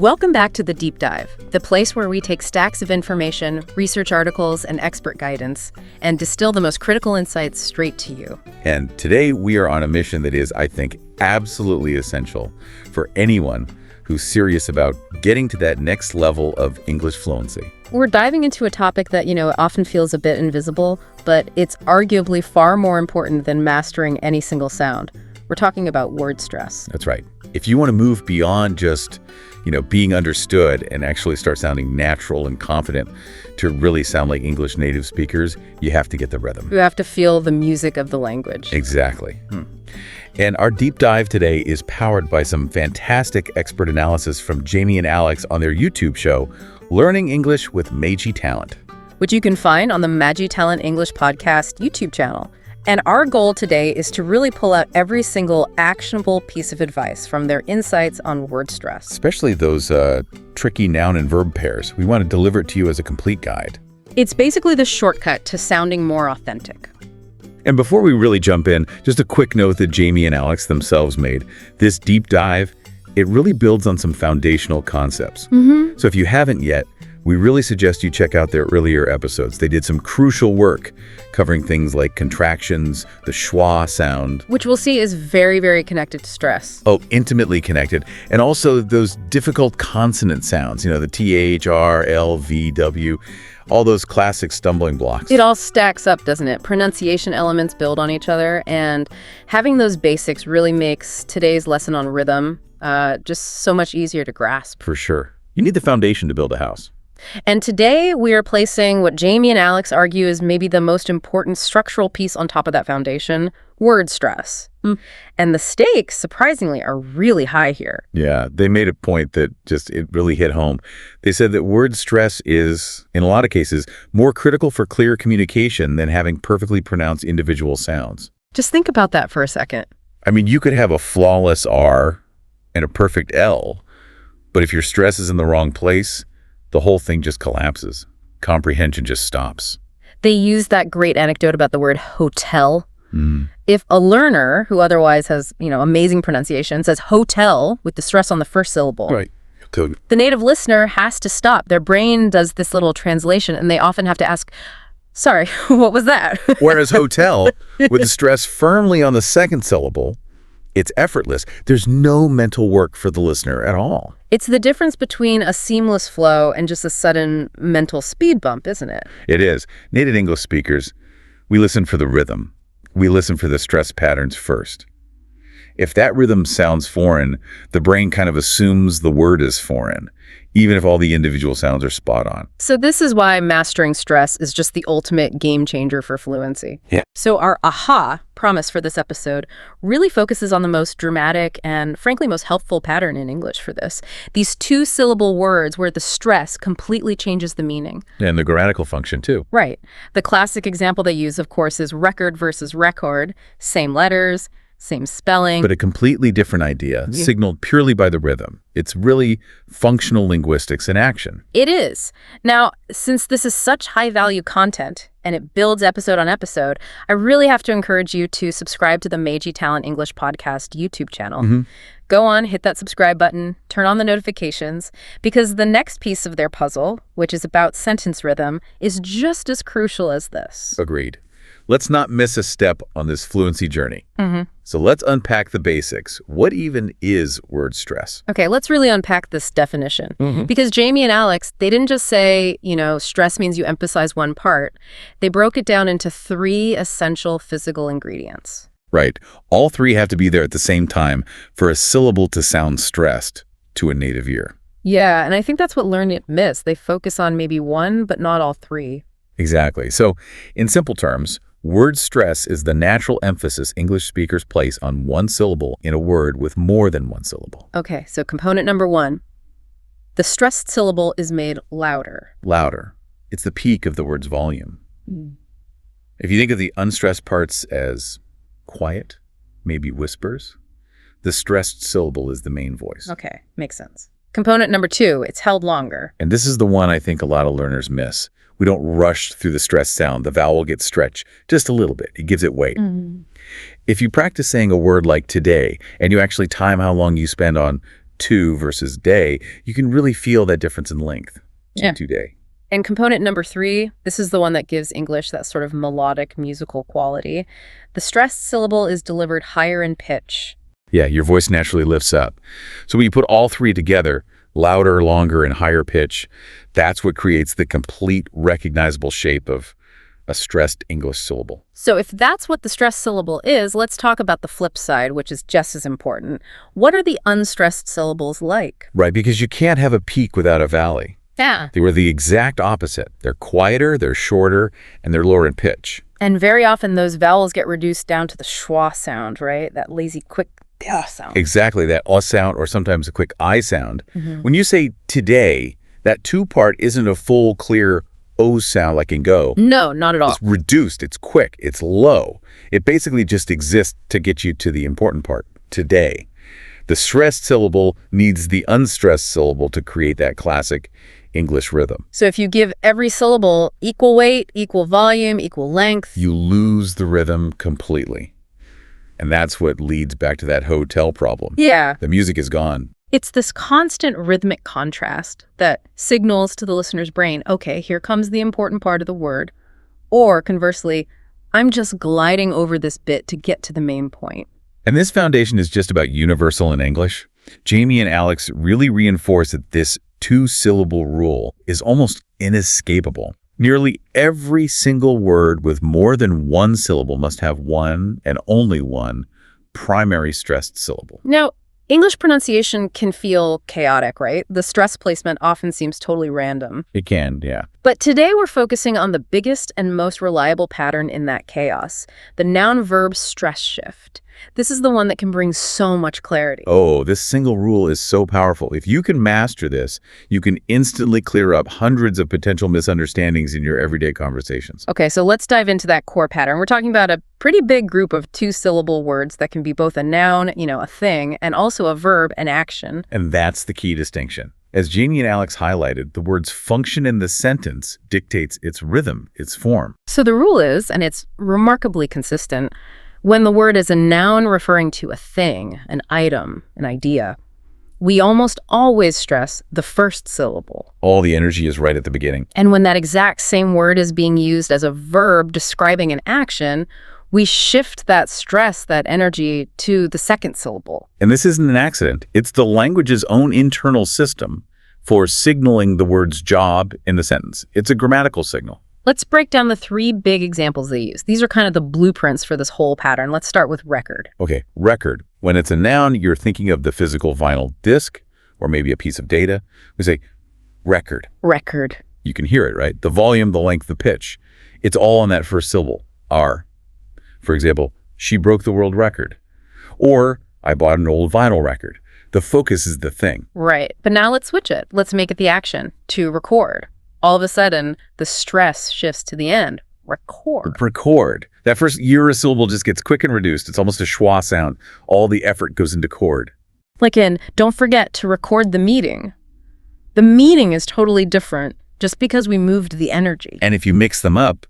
Welcome back to The Deep Dive, the place where we take stacks of information, research articles, and expert guidance, and distill the most critical insights straight to you. And today we are on a mission that is, I think, absolutely essential for anyone who's serious about getting to that next level of English fluency. We're diving into a topic that, often feels a bit invisible, but it's arguably far more important than mastering any single sound. We're talking about word stress. That's right. If you want to move beyond just, being understood and actually start sounding natural and confident to really sound like English native speakers, you have to get the rhythm. You have to feel the music of the language. Exactly. And our deep dive today is powered by some fantastic expert analysis from Jamie and Alex on their YouTube show, Learning English with Majy Talent, which you can find on the Majy Talent English podcast YouTube channel. And our goal today is to really pull out every single actionable piece of advice from their insights on word stress. Especially those tricky noun and verb pairs. We want to deliver it to you as a complete guide. It's basically the shortcut to sounding more authentic. And before we really jump in, just a quick note that Jamie and Alex themselves made. This deep dive, it really builds on some foundational concepts. So if you haven't yet, we really suggest you check out their earlier episodes. They did some crucial work covering things like contractions, the schwa sound. Which we'll see is very, very connected to stress. Oh, intimately connected. And also those difficult consonant sounds, the TH, R, L, V, W, all those classic stumbling blocks. It all stacks up, doesn't it? Pronunciation elements build on each other, and having those basics really makes today's lesson on rhythm just so much easier to grasp. For sure. You need the foundation to build a house. And today we are placing what Jamie and Alex argue is maybe the most important structural piece on top of that foundation, word stress. And the stakes, surprisingly, are really high here. Yeah, they made a point that it really hit home. They said that word stress is, in a lot of cases, more critical for clear communication than having perfectly pronounced individual sounds. Just think about that for a second. I mean, you could have a flawless R and a perfect L, but if your stress is in the wrong place, the whole thing just collapses. Comprehension just stops. They use that great anecdote about the word hotel. If a learner who otherwise has, amazing pronunciation says hotel with the stress on the first syllable, right, the native listener has to stop. Their brain does this little translation, and they often have to ask, sorry, what was that? Whereas hotel, with the stress firmly on the second syllable, it's effortless. There's no mental work for the listener at all. It's the difference between a seamless flow and just a sudden mental speed bump, isn't it? It is. Native English speakers, we listen for the rhythm. We listen for the stress patterns first. If that rhythm sounds foreign, the brain kind of assumes the word is foreign, even if all the individual sounds are spot on. So this is why mastering stress is just the ultimate game changer for fluency. Yeah. So our aha promise for this episode really focuses on the most dramatic and, frankly, most helpful pattern in English for this. These two-syllable words where the stress completely changes the meaning. And the grammatical function, too. Right. The classic example they use, of course, is record versus record. Same letters, same spelling. But a completely different idea, signaled purely by the rhythm. It's really functional linguistics in action. It is. Now, since this is such high-value content, and it builds episode on episode, I really have to encourage you to subscribe to the Majy Talent English podcast YouTube channel. Go on, hit that subscribe button, turn on the notifications, because the next piece of their puzzle, which is about sentence rhythm, is just as crucial as this. Agreed. Let's not miss a step on this fluency journey. So let's unpack the basics. What even is word stress? Okay, let's really unpack this definition. Because Jamie and Alex, they didn't just say, stress means you emphasize one part. They broke it down into 3 essential physical ingredients. Right. All 3 have to be there at the same time for a syllable to sound stressed to a native ear. Yeah, and I think that's what Learn It miss. They focus on maybe one, but not all 3. Exactly. So, in simple terms, word stress is the natural emphasis English speakers place on one syllable in a word with more than one syllable. Okay, so component number 1. The stressed syllable is made louder. Louder. It's the peak of the word's volume. If you think of the unstressed parts as quiet, maybe whispers, the stressed syllable is the main voice. Okay, makes sense. Component number 2, it's held longer. And this is the one I think a lot of learners miss. We don't rush through the stressed sound. The vowel gets stretched just a little bit. It gives it weight. If you practice saying a word like today, and you actually time how long you spend on to versus day, you can really feel that difference in length. Yeah. Today. And component number 3, this is the one that gives English that sort of melodic musical quality. The stressed syllable is delivered higher in pitch. Yeah, your voice naturally lifts up. So when you put all 3 together, louder, longer, and higher pitch, that's what creates the complete recognizable shape of a stressed English syllable. So if that's what the stressed syllable is, let's talk about the flip side, which is just as important. What are the unstressed syllables like? Right, because you can't have a peak without a valley. Yeah. They were the exact opposite. They're quieter, they're shorter, and they're lower in pitch. And very often those vowels get reduced down to the schwa sound, right? That lazy, quick sound. Exactly, that sound, or sometimes a quick I sound. When you say today, that to part isn't a full, clear O sound like in go. No, not at all. It's reduced, it's quick, it's low. It basically just exists to get you to the important part, today. The stressed syllable needs the unstressed syllable to create that classic English rhythm. So if you give every syllable equal weight, equal volume, equal length, You lose the rhythm completely. And that's what leads back to that hotel problem. yeah, The music is gone. it's this constant rhythmic contrast that signals to the listener's brain, okay, here comes the important part of the word. Or conversely, I'm just gliding over this bit to get to the main point. And this foundation is just about universal in English. Jamie and Alex really reinforce that this 2-syllable rule is almost inescapable. Nearly every single word with more than 1 syllable must have one and only one primary stressed syllable. Now, English pronunciation can feel chaotic, right? The stress placement often seems totally random. It can, yeah. But today we're focusing on the biggest and most reliable pattern in that chaos, the noun-verb stress shift. This is the one that can bring so much clarity. Oh, this single rule is so powerful. If you can master this, you can instantly clear up hundreds of potential misunderstandings in your everyday conversations. Okay, so let's dive into that core pattern. We're talking about a pretty big group of 2-syllable words that can be both a noun, a thing, and also a verb, an action. And that's the key distinction. As Jamie and Alex highlighted, the word's function in the sentence dictates its rhythm, its form. So the rule is, and it's remarkably consistent, when the word is a noun referring to a thing, an item, an idea, we almost always stress the first syllable. All the energy is right at the beginning. And when that exact same word is being used as a verb describing an action, we shift that stress, that energy, to the second syllable. And this isn't an accident. It's the language's own internal system for signaling the word's job in the sentence. It's a grammatical signal. Let's break down the 3 big examples they use. These are kind of the blueprints for this whole pattern. Let's start with record. Okay, record. When it's a noun, you're thinking of the physical vinyl disc or maybe a piece of data. We say record. Record. You can hear it, right? The volume, the length, the pitch. It's all on that first syllable, R. For example, she broke the world record. Or I bought an old vinyl record. The focus is the thing. Right. But now let's switch it. Let's make it the action, to record. All of a sudden, the stress shifts to the end. Record. Record. That first syllable just gets quick and reduced. It's almost a schwa sound. All the effort goes into chord. Like in, don't forget to record the meeting. The meaning is totally different just because we moved the energy. And if you mix them up,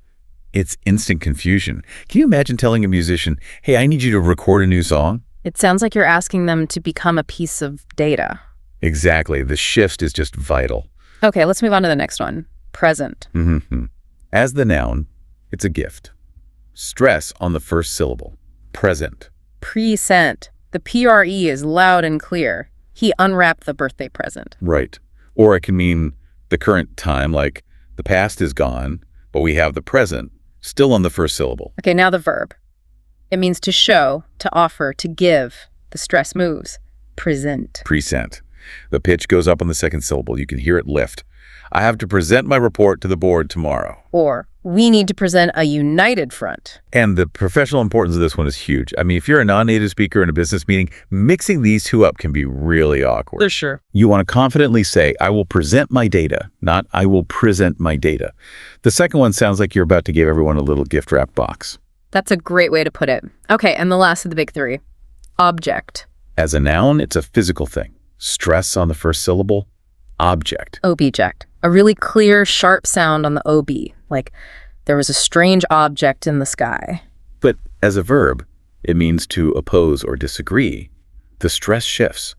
it's instant confusion. Can you imagine telling a musician, hey, I need you to record a new song? It sounds like you're asking them to become a piece of data. Exactly. The shift is just vital. Okay, let's move on to the next one. Present. As the noun, it's a gift. Stress on the first syllable. Present. Present. The PRE is loud and clear. He unwrapped the birthday present. Right. Or it can mean the current time, like the past is gone, but we have the present still on the first syllable. Okay, now the verb. It means to show, to offer, to give. The stress moves. Present. Present. The pitch goes up on the second syllable. You can hear it lift. I have to present my report to the board tomorrow. Or, we need to present a united front. And the professional importance of this one is huge. I mean, if you're a non-native speaker in a business meeting, mixing these two up can be really awkward. For sure. You want to confidently say, I will present my data, not I will present my data. The second one sounds like you're about to give everyone a little gift wrap box. That's a great way to put it. Okay, and the last of the big 3. Object. As a noun, it's a physical thing. Stress on the first syllable, object. Object. A really clear, sharp sound on the OB, like there was a strange object in the sky. But as a verb, it means to oppose or disagree. The stress shifts.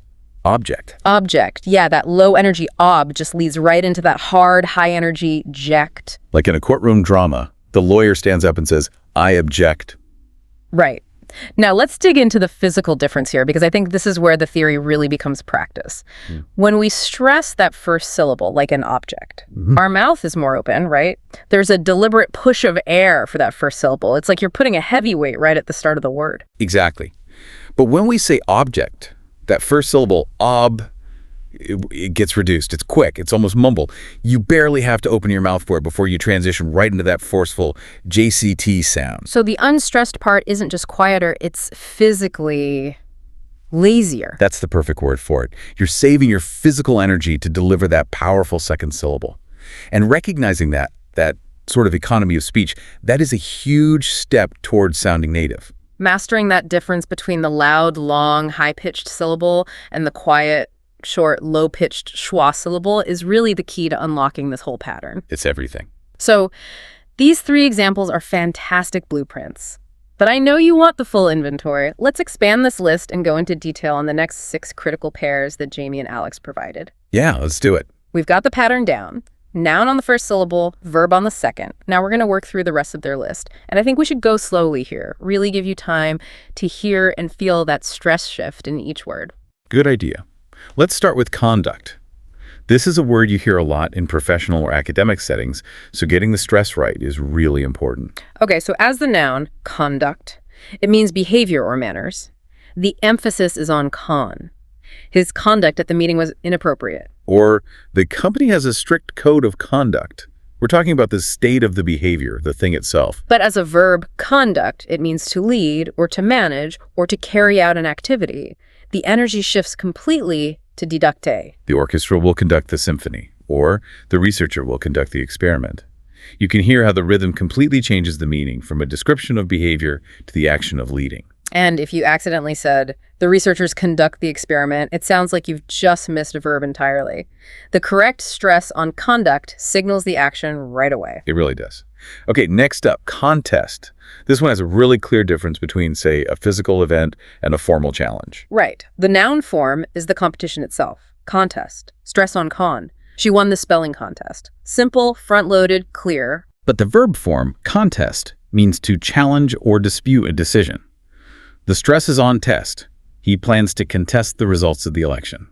Object. Object. Yeah, that low energy ob just leads right into that hard, high energy ject. Like in a courtroom drama, the lawyer stands up and says, I object. Right. Now, let's dig into the physical difference here, because I think this is where the theory really becomes practice. When we stress that first syllable, like an object, our mouth is more open, right? There's a deliberate push of air for that first syllable. It's like you're putting a heavyweight right at the start of the word. Exactly. But when we say object, that first syllable, it gets reduced. It's quick. It's almost mumble. You barely have to open your mouth for it before you transition right into that forceful JCT sound. So the unstressed part isn't just quieter, it's physically lazier. That's the perfect word for it. You're saving your physical energy to deliver that powerful second syllable. And recognizing that sort of economy of speech, that is a huge step towards sounding native. Mastering that difference between the loud, long, high-pitched syllable and the quiet, short, low-pitched schwa syllable is really the key to unlocking this whole pattern. It's everything. So these 3 examples are fantastic blueprints. But I know you want the full inventory. Let's expand this list and go into detail on the next 6 critical pairs that Jamie and Alex provided. Yeah, let's do it. We've got the pattern down. Noun on the first syllable, verb on the second. Now we're going to work through the rest of their list. And I think we should go slowly here, really give you time to hear and feel that stress shift in each word. Good idea. Let's start with conduct. This is a word you hear a lot in professional or academic settings, so getting the stress right is really important. Okay, so as the noun, conduct, it means behavior or manners. The emphasis is on con. His conduct at the meeting was inappropriate. Or the company has a strict code of conduct. We're talking about the state of the behavior, the thing itself. But as a verb, conduct, it means to lead or to manage or to carry out an activity. The energy shifts completely to didacte. The orchestra will conduct the symphony, or the researcher will conduct the experiment. You can hear how the rhythm completely changes the meaning from a description of behavior to the action of leading. And if you accidentally said, the researchers conduct the experiment, it sounds like you've just missed a verb entirely. The correct stress on conduct signals the action right away. It really does. Okay, next up, contest. This one has a really clear difference between, say, a physical event and a formal challenge. Right. The noun form is the competition itself. Contest. Stress on con. She won the spelling contest. Simple, front-loaded, clear. But the verb form, contest, means to challenge or dispute a decision. The stress is on test. He plans to contest the results of the election.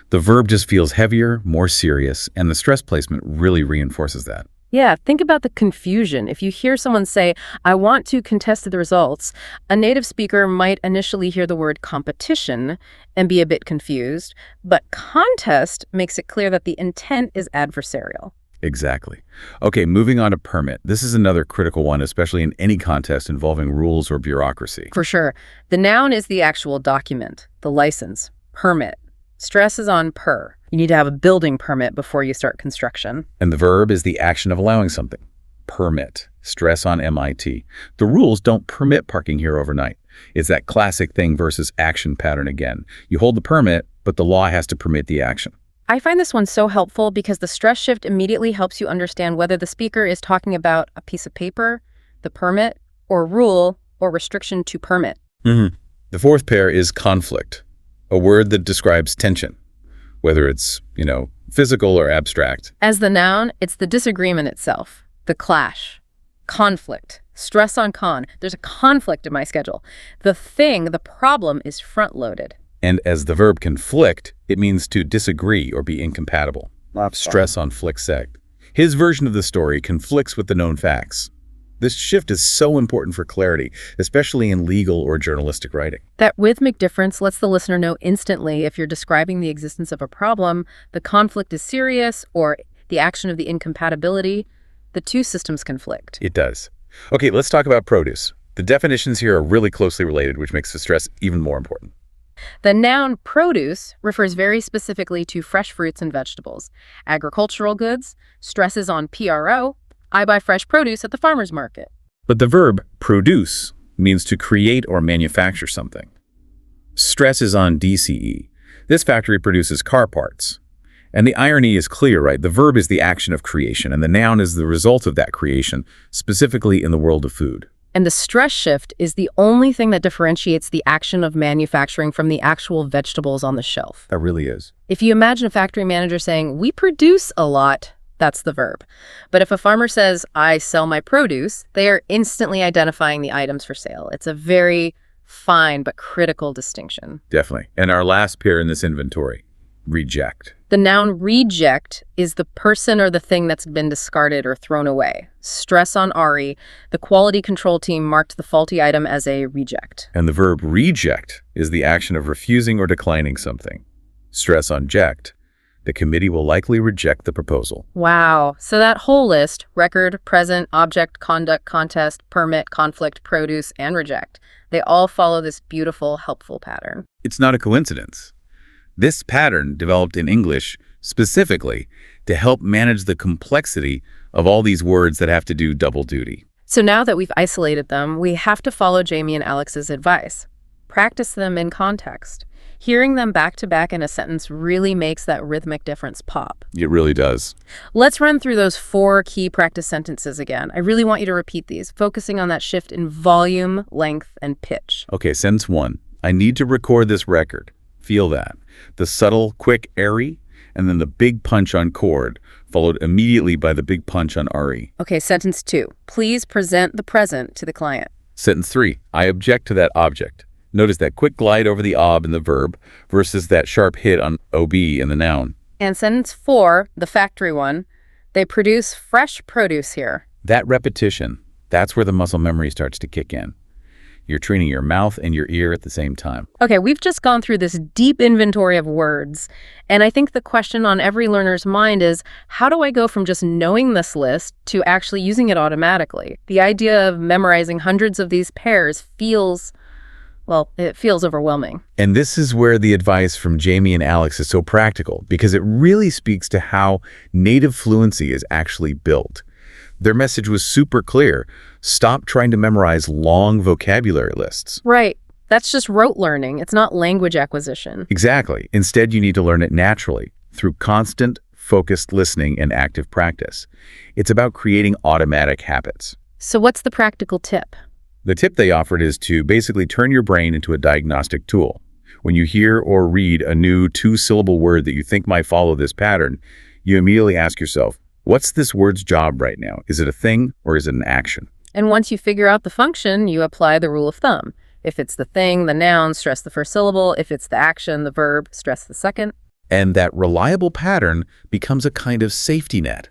The verb just feels heavier, more serious, and the stress placement really reinforces that. Yeah, think about the confusion. If you hear someone say, I want to contest the results, a native speaker might initially hear the word competition and be a bit confused, but contest makes it clear that the intent is adversarial. Exactly. Okay, moving on to permit. This is another critical one, especially in any contest involving rules or bureaucracy. For sure. The noun is the actual document, the license, permit. Stress is on per. You need to have a building permit before you start construction. And the verb is the action of allowing something. Permit. Stress on MIT. The rules don't permit parking here overnight. It's that classic thing versus action pattern again. You hold the permit, but the law has to permit the action. I find this one so helpful because the stress shift immediately helps you understand whether the speaker is talking about a piece of paper, the permit, or rule or restriction to permit. The fourth pair is conflict, a word that describes tension, whether it's, physical or abstract. As the noun, it's the disagreement itself, the clash, conflict, stress on con. There's a conflict in my schedule. The problem is front-loaded. And as the verb conflict, it means to disagree or be incompatible. Stress on flick sect. His version of the story conflicts with the known facts. This shift is so important for clarity, especially in legal or journalistic writing. That rhythmic difference lets the listener know instantly if you're describing the existence of a problem, the conflict is serious, or the action of the incompatibility. The two systems conflict. It does. Okay, let's talk about produce. The definitions here are really closely related, which makes the stress even more important. The noun produce refers very specifically to fresh fruits and vegetables. Agricultural goods, stresses on PRO. I buy fresh produce at the farmer's market. But the verb produce means to create or manufacture something. Stress is on DCE. This factory produces car parts. And the irony is clear, right? The verb is the action of creation, and the noun is the result of that creation, specifically in the world of food. And the stress shift is the only thing that differentiates the action of manufacturing from the actual vegetables on the shelf. That really is. If you imagine a factory manager saying, "We produce a lot," that's the verb. But if a farmer says, "I sell my produce," they are instantly identifying the items for sale. It's a very fine but critical distinction. Definitely. And our last pair in this inventory, reject. The noun reject is the person or the thing that's been discarded or thrown away. Stress on RE, the quality control team marked the faulty item as a reject. And the verb reject is the action of refusing or declining something. Stress on ject, the committee will likely reject the proposal. Wow. So that whole list, record, present, object, conduct, contest, permit, conflict, produce, and reject, they all follow this beautiful, helpful pattern. It's not a coincidence. This pattern developed in English specifically to help manage the complexity of all these words that have to do double duty. So now that we've isolated them, we have to follow Jamie and Alex's advice. Practice them in context. Hearing them back to back in a sentence really makes that rhythmic difference pop. It really does. Let's run through those 4 key practice sentences again. I really want you to repeat these, focusing on that shift in volume, length, and pitch. Okay, sentence 1. I need to record this record. Feel that. The subtle, quick, airy, and then the big punch on chord, followed immediately by the big punch on RE. Okay, sentence 2. Please present the present to the client. Sentence 3. I object to that object. Notice that quick glide over the ob in the verb versus that sharp hit on OB in the noun. And sentence 4, the factory one, they produce fresh produce here. That repetition, that's where the muscle memory starts to kick in. You're training your mouth and your ear at the same time. Okay, we've just gone through this deep inventory of words, and I think the question on every learner's mind is, how do I go from just knowing this list to actually using it automatically? The idea of memorizing hundreds of these pairs feels overwhelming. And this is where the advice from Jamie and Alex is so practical, because it really speaks to how native fluency is actually built. Their message was super clear. Stop trying to memorize long vocabulary lists. Right. That's just rote learning. It's not language acquisition. Exactly. Instead, you need to learn it naturally through constant, focused listening and active practice. It's about creating automatic habits. So what's the practical tip? The tip they offered is to basically turn your brain into a diagnostic tool. When you hear or read a new 2-syllable word that you think might follow this pattern, you immediately ask yourself, what's this word's job right now? Is it a thing or is it an action? And once you figure out the function, you apply the rule of thumb. If it's the thing, the noun, stress the first syllable. If it's the action, the verb, stress the second. And that reliable pattern becomes a kind of safety net.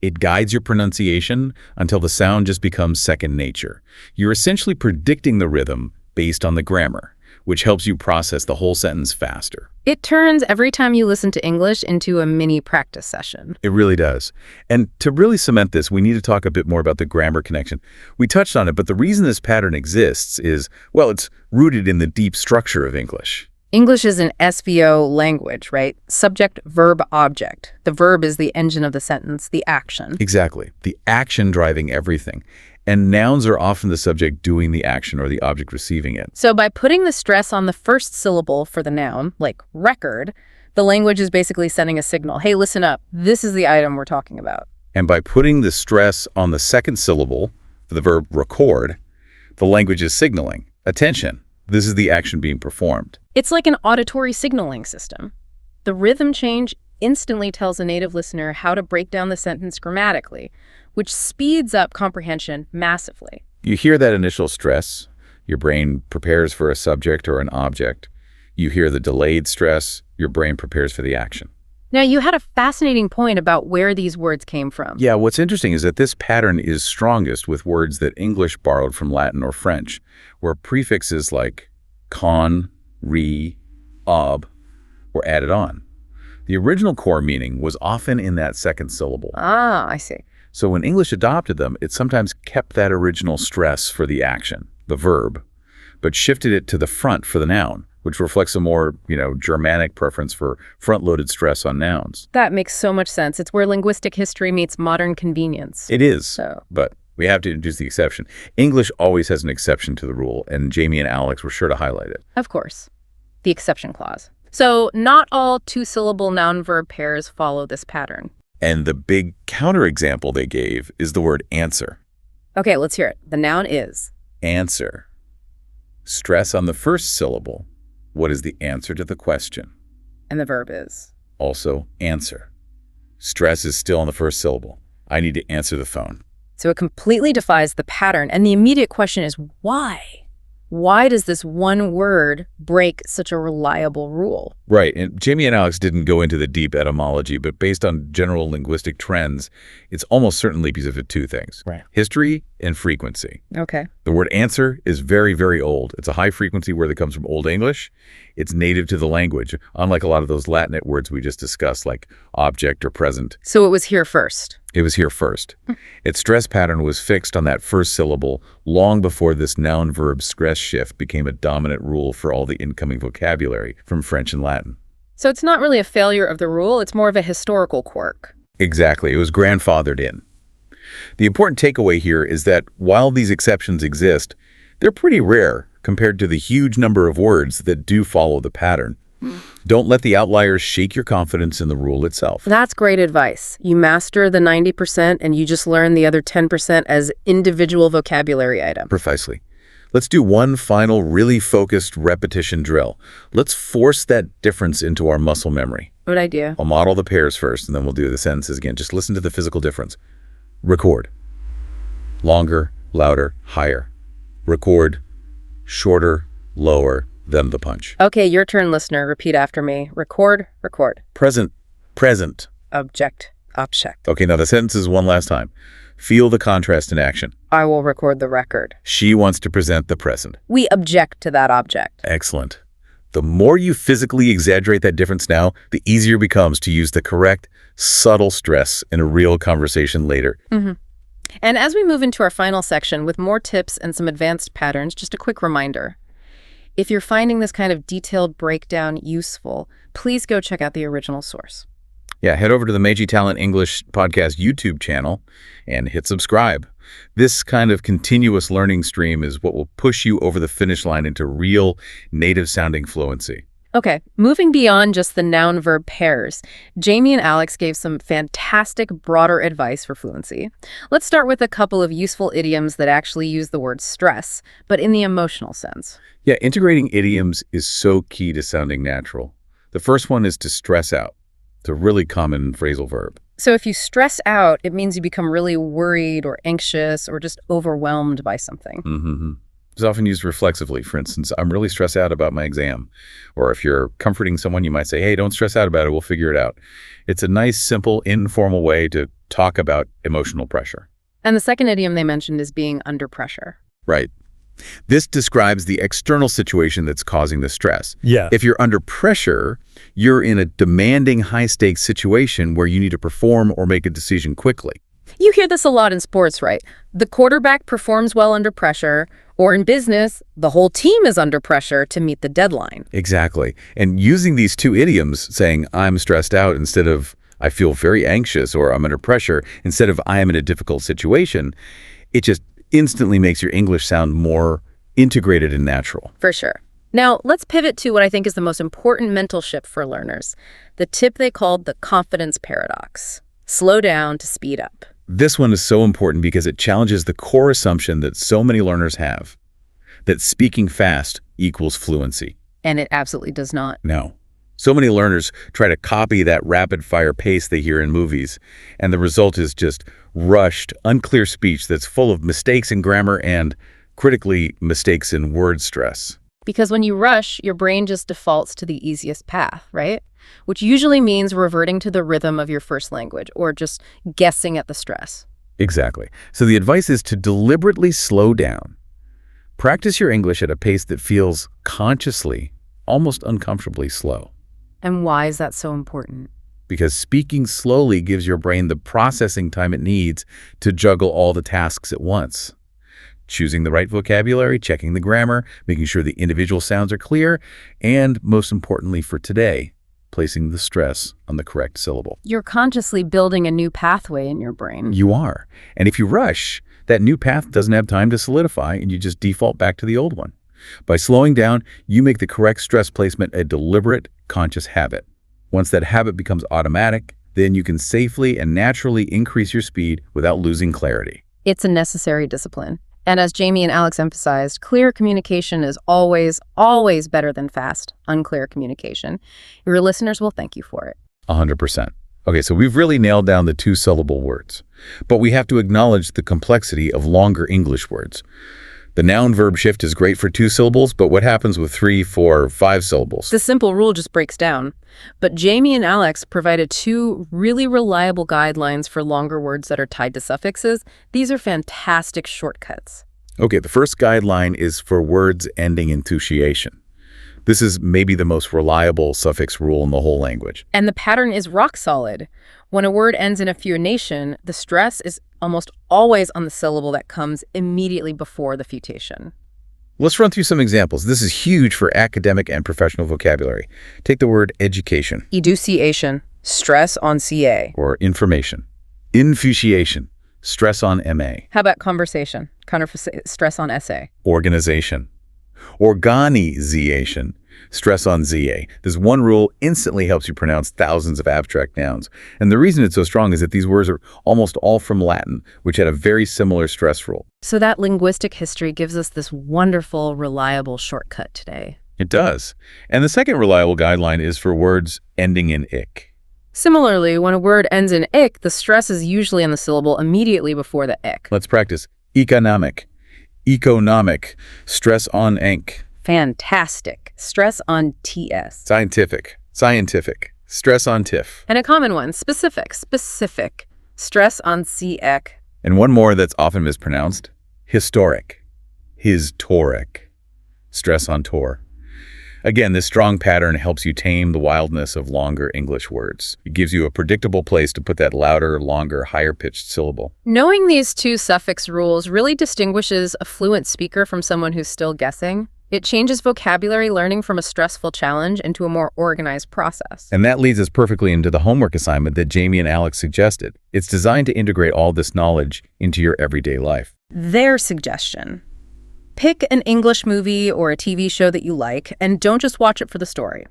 It guides your pronunciation until the sound just becomes second nature. You're essentially predicting the rhythm based on the grammar, which helps you process the whole sentence faster. It turns every time you listen to English into a mini practice session. It really does. And to really cement this, we need to talk a bit more about the grammar connection. We touched on it, but the reason this pattern exists is, well, it's rooted in the deep structure of English. English is an SVO language, right? Subject, verb, object. The verb is the engine of the sentence, the action. Exactly. The action driving everything. And nouns are often the subject doing the action or the object receiving it. So by putting the stress on the first syllable for the noun, like record, the language is basically sending a signal. Hey, listen up. This is the item we're talking about. And by putting the stress on the second syllable for the verb record, the language is signaling. Attention. This is the action being performed. It's like an auditory signaling system. The rhythm change instantly tells a native listener how to break down the sentence grammatically, which speeds up comprehension massively. You hear that initial stress. Your brain prepares for a subject or an object. You hear the delayed stress. Your brain prepares for the action. Now, you had a fascinating point about where these words came from. Yeah, what's interesting is that this pattern is strongest with words that English borrowed from Latin or French, where prefixes like con, re, ob were added on. The original core meaning was often in that second syllable. Ah, I see. So when English adopted them, it sometimes kept that original stress for the action, the verb, but shifted it to the front for the noun, which reflects a more, Germanic preference for front-loaded stress on nouns. That makes so much sense. It's where linguistic history meets modern convenience. It is, but we have to introduce the exception. English always has an exception to the rule, and Jamie and Alex were sure to highlight it. Of course. The exception clause. So not all 2-syllable noun-verb pairs follow this pattern. And the big counterexample they gave is the word answer. Okay, let's hear it. The noun is. answer. Stress on the first syllable. What is the answer to the question? And the verb is? Also, answer. Stress is still on the first syllable. I need to answer the phone. So it completely defies the pattern. And the immediate question is, why? Why does this one word break such a reliable rule? Right, and Jamie and Alex didn't go into the deep etymology, but based on general linguistic trends, it's almost certainly because of two things. Right. History and frequency. Okay. The word answer is very, very old. It's a high-frequency word that comes from Old English. It's native to the language, unlike a lot of those Latinate words we just discussed, like object or present. So it was here first. It was here first. Its stress pattern was fixed on that first syllable long before this noun-verb stress shift became a dominant rule for all the incoming vocabulary from French and Latin. So it's not really a failure of the rule, it's more of a historical quirk. Exactly. It was grandfathered in. The important takeaway here is that while these exceptions exist, they're pretty rare compared to the huge number of words that do follow the pattern. Don't let the outliers shake your confidence in the rule itself. That's great advice. You master the 90% and you just learn the other 10% as individual vocabulary items. Precisely. Let's do one final really focused repetition drill. Let's force that difference into our muscle memory. Good idea. I'll model the pairs first, and then we'll do the sentences again. Just listen to the physical difference. Record. Longer, louder, higher. Record. Shorter, lower than the punch. Okay, your turn, listener. Repeat after me. Record, record. Present, present. Object, object. Okay, now the sentences one last time. Feel the contrast in action. I will record the record. She wants to present the present. We object to that object. Excellent. The more you physically exaggerate that difference now, the easier it becomes to use the correct, subtle stress in a real conversation later. And as we move into our final section with more tips and some advanced patterns, just a quick reminder. If you're finding this kind of detailed breakdown useful, please go check out the original source. Yeah, head over to the Majy Talent English podcast YouTube channel and hit subscribe. This kind of continuous learning stream is what will push you over the finish line into real native-sounding fluency. Okay, moving beyond just the noun-verb pairs, Jamie and Alex gave some fantastic broader advice for fluency. Let's start with a couple of useful idioms that actually use the word stress, but in the emotional sense. Yeah, integrating idioms is so key to sounding natural. The first one is to stress out. It's a really common phrasal verb. So if you stress out, it means you become really worried or anxious or just overwhelmed by something. It's often used reflexively. For instance, I'm really stressed out about my exam. Or if you're comforting someone, you might say, hey, don't stress out about it. We'll figure it out. It's a nice, simple, informal way to talk about emotional pressure. And the second idiom they mentioned is being under pressure. Right. This describes the external situation that's causing the stress. Yeah. If you're under pressure, you're in a demanding, high-stakes situation where you need to perform or make a decision quickly. You hear this a lot in sports, right? The quarterback performs well under pressure, or in business, the whole team is under pressure to meet the deadline. Exactly. And using these two idioms, saying I'm stressed out instead of I feel very anxious or I'm under pressure, instead of I am in a difficult situation, it just instantly makes your English sound more integrated and natural. For sure. Now, let's pivot to what I think is the most important mental shift for learners, the tip they called the confidence paradox. Slow down to speed up. This one is so important because it challenges the core assumption that so many learners have, that speaking fast equals fluency. And it absolutely does not. No. So many learners try to copy that rapid-fire pace they hear in movies, and the result is just rushed, unclear speech that's full of mistakes in grammar and, critically, mistakes in word stress. Because when you rush, your brain just defaults to the easiest path, right? Which usually means reverting to the rhythm of your first language or just guessing at the stress. Exactly. So the advice is to deliberately slow down. Practice your English at a pace that feels consciously, almost uncomfortably slow. And why is that so important? Because speaking slowly gives your brain the processing time it needs to juggle all the tasks at once. Choosing the right vocabulary, checking the grammar, making sure the individual sounds are clear, and most importantly for today, placing the stress on the correct syllable. You're consciously building a new pathway in your brain. You are. And if you rush, that new path doesn't have time to solidify and you just default back to the old one. By slowing down, you make the correct stress placement a deliberate, conscious habit. Once that habit becomes automatic, then you can safely and naturally increase your speed without losing clarity. It's a necessary discipline. And as Jamie and Alex emphasized, clear communication is always, always better than fast, unclear communication. Your listeners will thank you for it. 100%. Okay, so we've really nailed down the two-syllable words. But we have to acknowledge the complexity of longer English words. The noun-verb shift is great for 2 syllables, but what happens with 3, 4, 5 syllables? The simple rule just breaks down. But Jamie and Alex provided 2 really reliable guidelines for longer words that are tied to suffixes. These are fantastic shortcuts. Okay, the first guideline is for words ending in tuition. This is maybe the most reliable suffix rule in the whole language. And the pattern is rock solid. When a word ends in a futation, the stress is almost always on the syllable that comes immediately before the futation. Let's run through some examples. This is huge for academic and professional vocabulary. Take the word education. Educiation, stress on CA. Or information. Infutiation, stress on MA. How about conversation? Stress on SA. Organization. Organization, stress on ZA. This one rule instantly helps you pronounce thousands of abstract nouns. And the reason it's so strong is that these words are almost all from Latin, which had a very similar stress rule. So that linguistic history gives us this wonderful, reliable shortcut today. It does. And the second reliable guideline is for words ending in ick. Similarly, when a word ends in ick, the stress is usually on the syllable immediately before the ick. Let's practice. Economic. Economic. Stress on enk. Fantastic. Stress on TS. Scientific. Scientific. Stress on tiff. And a common one, specific. Specific. Stress on CEC. And one more that's often mispronounced. Historic. Historic. Stress on tor. Again, this strong pattern helps you tame the wildness of longer English words. It gives you a predictable place to put that louder, longer, higher-pitched syllable. Knowing these 2 suffix rules really distinguishes a fluent speaker from someone who's still guessing. It changes vocabulary learning from a stressful challenge into a more organized process. And that leads us perfectly into the homework assignment that Jamie and Alex suggested. It's designed to integrate all this knowledge into your everyday life. Their suggestion: pick an English movie or a TV show that you like, and don't just watch it for the story.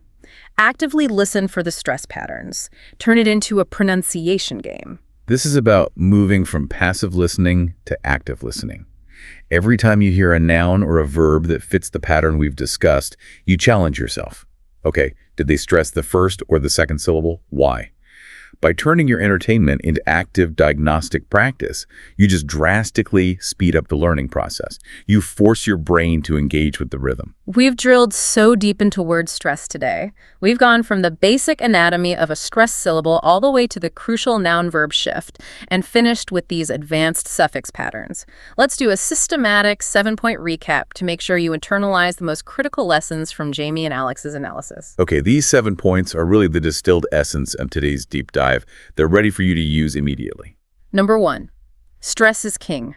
Actively listen for the stress patterns. Turn it into a pronunciation game. This is about moving from passive listening to active listening. Every time you hear a noun or a verb that fits the pattern we've discussed, you challenge yourself. Okay, did they stress the first or the second syllable? Why? By turning your entertainment into active diagnostic practice, you just drastically speed up the learning process. You force your brain to engage with the rhythm. We've drilled so deep into word stress today. We've gone from the basic anatomy of a stress syllable all the way to the crucial noun-verb shift and finished with these advanced suffix patterns. Let's do a systematic 7-point recap to make sure you internalize the most critical lessons from Jamie and Alex's analysis. Okay, these 7 points are really the distilled essence of today's deep dive. They're ready for you to use immediately. Number 1, stress is king.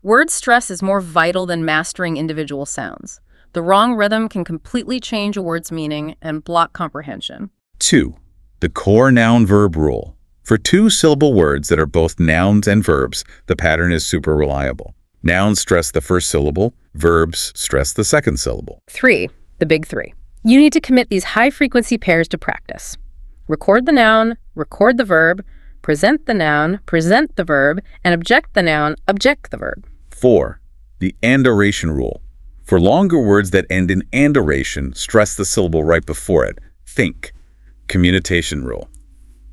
Word stress is more vital than mastering individual sounds. The wrong rhythm can completely change a word's meaning and block comprehension. 2, the core noun-verb rule. For 2-syllable words that are both nouns and verbs, the pattern is super reliable. Nouns stress the first syllable, verbs stress the second syllable. 3, the big 3. You need to commit these high-frequency pairs to practice. Record the noun, record the verb, present the noun, present the verb, and object the noun, object the verb. 4, the and-oration rule. For longer words that end in and-oration, stress the syllable right before it. Think. Commutation rule.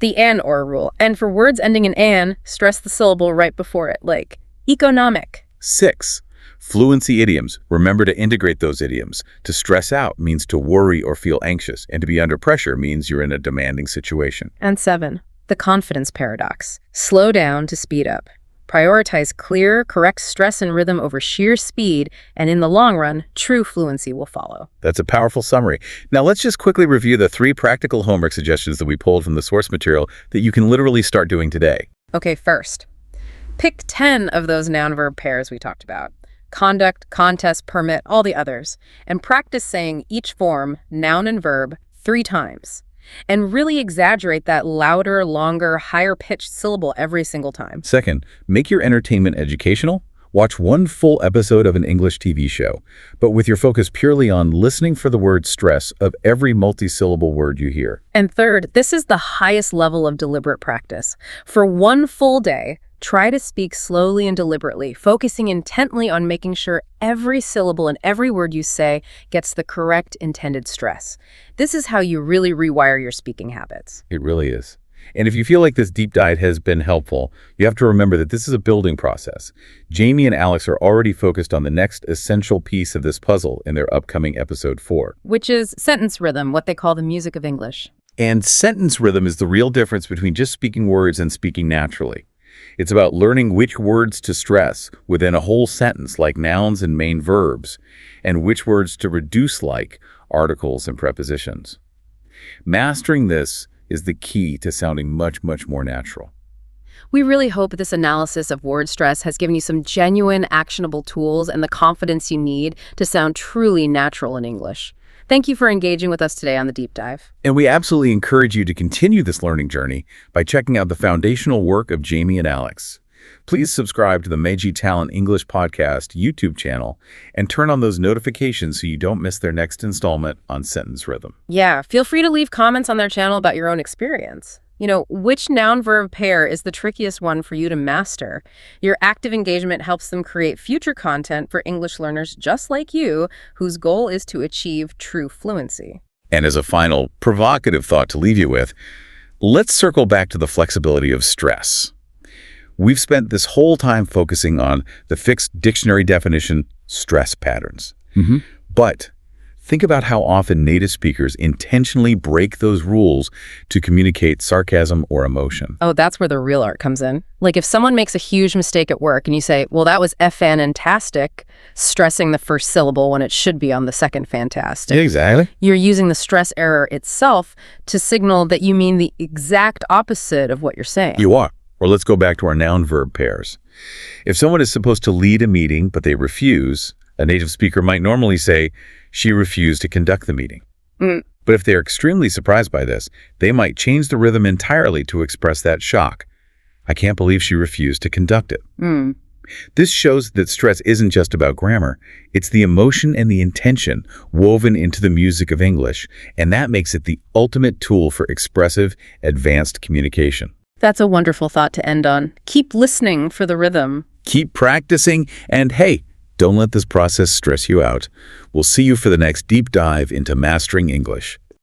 The and/or rule. And for words ending in an, stress the syllable right before it, like economic. 6, fluency idioms. Remember to integrate those idioms. To stress out means to worry or feel anxious, and to be under pressure means you're in a demanding situation. And 7, the confidence paradox. Slow down to speed up. Prioritize clear, correct stress and rhythm over sheer speed, and in the long run, true fluency will follow. That's a powerful summary. Now let's just quickly review the 3 practical homework suggestions that we pulled from the source material that you can literally start doing today. Okay, first, pick 10 of those noun-verb pairs we talked about. Conduct, contest, permit, all the others, and practice saying each form, noun and verb, 3 times. And really exaggerate that louder, longer, higher-pitched syllable every single time. Second, make your entertainment educational. Watch 1 full episode of an English TV show, but with your focus purely on listening for the word stress of every multi-syllable word you hear. And third, this is the highest level of deliberate practice. For 1 full day, Try to speak slowly and deliberately, focusing intently on making sure every syllable and every word you say gets the correct intended stress. This is how you really rewire your speaking habits. It really is. And if you feel like this deep dive has been helpful, you have to remember that this is a building process. Jamie and Alex are already focused on the next essential piece of this puzzle in their upcoming episode 4. Which is sentence rhythm, what they call the music of English. And sentence rhythm is the real difference between just speaking words and speaking naturally. It's about learning which words to stress within a whole sentence, like nouns and main verbs, and which words to reduce, like articles and prepositions. Mastering this is the key to sounding much, much more natural. We really hope this analysis of word stress has given you some genuine, actionable tools and the confidence you need to sound truly natural in English. Thank you for engaging with us today on The Deep Dive. And we absolutely encourage you to continue this learning journey by checking out the foundational work of Jamie and Alex. Please subscribe to the Majy Talent English Podcast YouTube channel and turn on those notifications so you don't miss their next installment on sentence rhythm. Yeah, feel free to leave comments on their channel about your own experience. You know, which noun-verb pair is the trickiest one for you to master? Your active engagement helps them create future content for English learners just like you, whose goal is to achieve true fluency. And as a final provocative thought to leave you with, let's circle back to the flexibility of stress. We've spent this whole time focusing on the fixed dictionary definition, stress patterns. But think about how often native speakers intentionally break those rules to communicate sarcasm or emotion. Oh, that's where the real art comes in. Like if someone makes a huge mistake at work and you say, well, that was fantastic, stressing the first syllable when it should be on the second fantastic. Exactly. You're using the stress error itself to signal that you mean the exact opposite of what you're saying. You are. Or let's go back to our noun-verb pairs. If someone is supposed to lead a meeting, but they refuse, a native speaker might normally say, she refused to conduct the meeting. But if they're extremely surprised by this, they might change the rhythm entirely to express that shock. I can't believe she refused to conduct it. This shows that stress isn't just about grammar. It's the emotion and the intention woven into the music of English, and that makes it the ultimate tool for expressive, advanced communication. That's a wonderful thought to end on. Keep listening for the rhythm. Keep practicing, and hey, don't let this process stress you out. We'll see you for the next deep dive into mastering English.